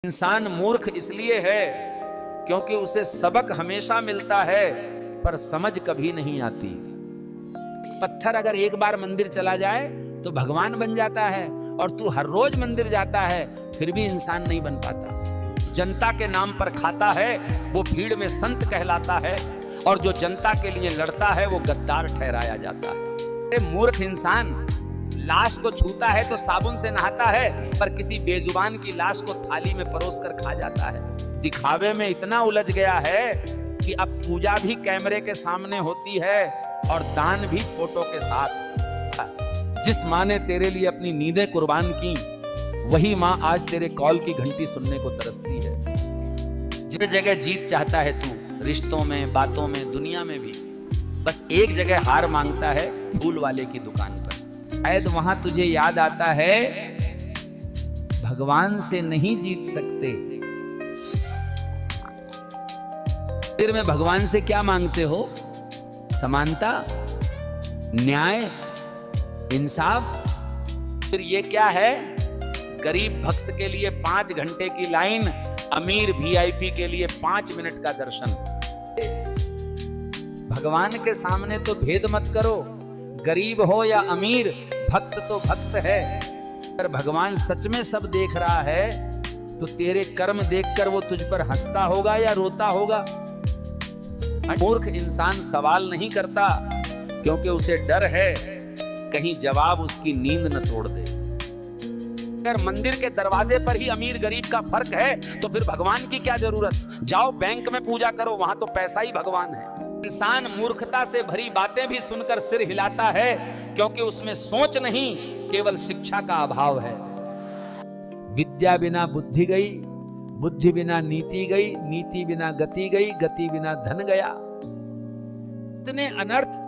इंसान मूर्ख इसलिए है क्योंकि उसे सबक हमेशा मिलता है पर समझ कभी नहीं आती। पत्थर अगर एक बार मंदिर चला जाए तो भगवान बन जाता है, और तू हर रोज मंदिर जाता है फिर भी इंसान नहीं बन पाता। जनता के नाम पर खाता है वो भीड़ में संत कहलाता है, और जो जनता के लिए लड़ता है वो गद्दार ठहराया जाता है। मूर्ख इंसान लाश को छूता है तो साबुन से नहाता है, पर किसी बेजुबान की लाश को थाली में परोस कर खा जाता है। दिखावे में इतना उलझ गया है कि अब पूजा भी कैमरे के सामने होती है और दान भी फोटो के साथ। जिस माँ ने तेरे लिए अपनी नींदें कुर्बान की, वही माँ आज तेरे कॉल की घंटी सुनने को तरसती है। जिस जगह जीत चाहता है तू, रिश्तों में, बातों में, दुनिया में भी, बस एक जगह हार मांगता है, फूल वाले की दुकान पर। शायद वहां तुझे याद आता है भगवान से नहीं जीत सकते, फिर में भगवान से क्या मांगते हो? समानता, न्याय, इंसाफ। फिर ये क्या है? गरीब भक्त के लिए 5 घंटे की लाइन, अमीर वीआईपी के लिए 5 मिनट का दर्शन। भगवान के सामने तो भेद मत करो, गरीब हो या अमीर, भक्त तो भक्त है। अगर भगवान सच में सब देख रहा है तो तेरे कर्म देखकर वो तुझ पर हंसता होगा या रोता होगा? मूर्ख इंसान सवाल नहीं करता क्योंकि उसे डर है कहीं जवाब उसकी नींद न तोड़ दे। अगर मंदिर के दरवाजे पर ही अमीर गरीब का फर्क है तो फिर भगवान की क्या जरूरत? जाओ बैंक में पूजा करो, वहां तो पैसा ही भगवान है। इंसान मूर्खता से भरी बातें भी सुनकर सिर हिलाता है क्योंकि उसमें सोच नहीं, केवल शिक्षा का अभाव है। विद्या बिना बुद्धि गई, बुद्धि बिना नीति गई, नीति बिना गति गई, गति बिना धन गया। इतने अनर्थ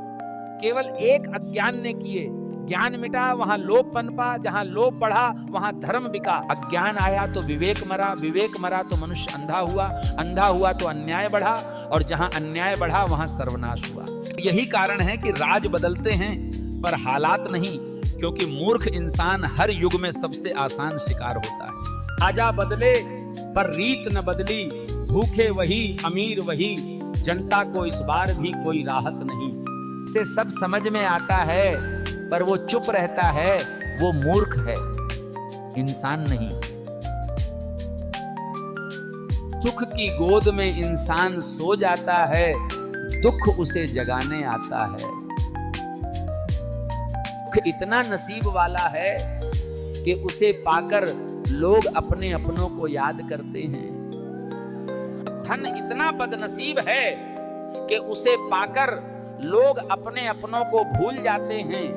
केवल एक अज्ञान ने किए। ज्ञान मिटा वहां लोभ पनपा, जहां लोभ बढ़ा वहां धर्म बिका। अज्ञान आया तो विवेक मरा, विवेक मरा तो मनुष्य अंधा हुआ, अंधा हुआ तो अन्याय बढ़ा, और जहां अन्याय बढ़ा वहां सर्वनाश हुआ। यही कारण है कि राज बदलते हैं पर हालात नहीं, क्योंकि मूर्ख इंसान हर युग में सबसे आसान शिकार होता है। राजा बदले पर रीत न बदली, भूखे वही, अमीर वही, जनता को इस बार भी कोई राहत नहीं। इसे सब समझ में आता है पर वो चुप रहता है, वो मूर्ख है, इंसान नहीं। सुख की गोद में इंसान सो जाता है, दुख उसे जगाने आता है। दुख इतना नसीब वाला है कि उसे पाकर लोग अपने अपनों को याद करते हैं। धन इतना बदनसीब है कि उसे पाकर लोग अपने अपनों को भूल जाते हैं।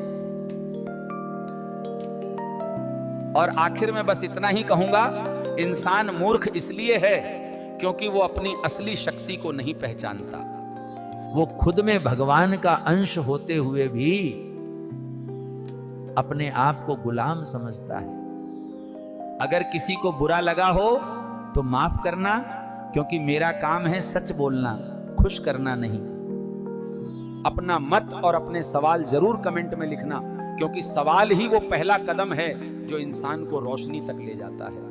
और आखिर में बस इतना ही कहूंगा, इंसान मूर्ख इसलिए है क्योंकि वो अपनी असली शक्ति को नहीं पहचानता। वो खुद में भगवान का अंश होते हुए भी अपने आप को गुलाम समझता है। अगर किसी को बुरा लगा हो तो माफ करना, क्योंकि मेरा काम है सच बोलना, खुश करना नहीं। अपना मत और अपने सवाल जरूर कमेंट में लिखना, क्योंकि सवाल ही वो पहला कदम है जो इंसान को रोशनी तक ले जाता है।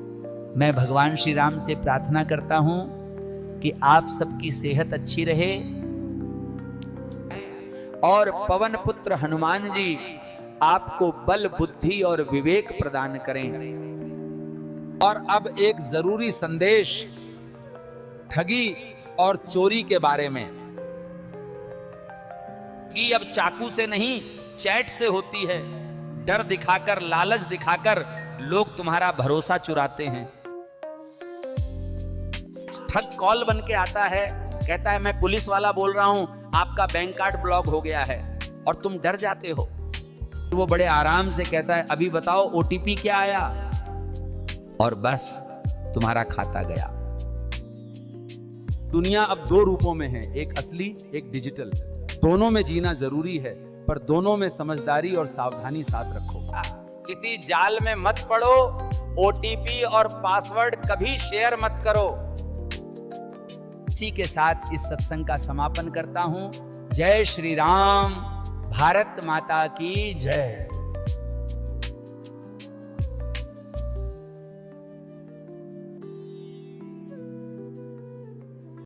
मैं भगवान श्री राम से प्रार्थना करता हूं कि आप सबकी सेहत अच्छी रहे, और पवन पुत्र हनुमान जी आपको बल, बुद्धि और विवेक प्रदान करें। और अब एक जरूरी संदेश ठगी और चोरी के बारे में। ठगी अब चाकू से नहीं, चैट से होती है। डर दिखाकर, लालच दिखाकर लोग तुम्हारा भरोसा चुराते हैं। ठग कॉल बन के आता है, कहता है मैं पुलिस वाला बोल रहा हूं, आपका बैंक कार्ड ब्लॉक हो गया है, और तुम डर जाते हो। वो बड़े आराम से कहता है अभी बताओ ओटीपी क्या आया, और बस तुम्हारा खाता गया। दुनिया अब 2 रूपों में है, एक असली, एक डिजिटल। दोनों में जीना जरूरी है, पर दोनों में समझदारी और सावधानी साथ रखो। किसी जाल में मत पड़ो, ओटीपी और पासवर्ड कभी शेयर मत करो। इसी के साथ इस सत्संग का समापन करता हूं। जय श्री राम, भारत माता की जय।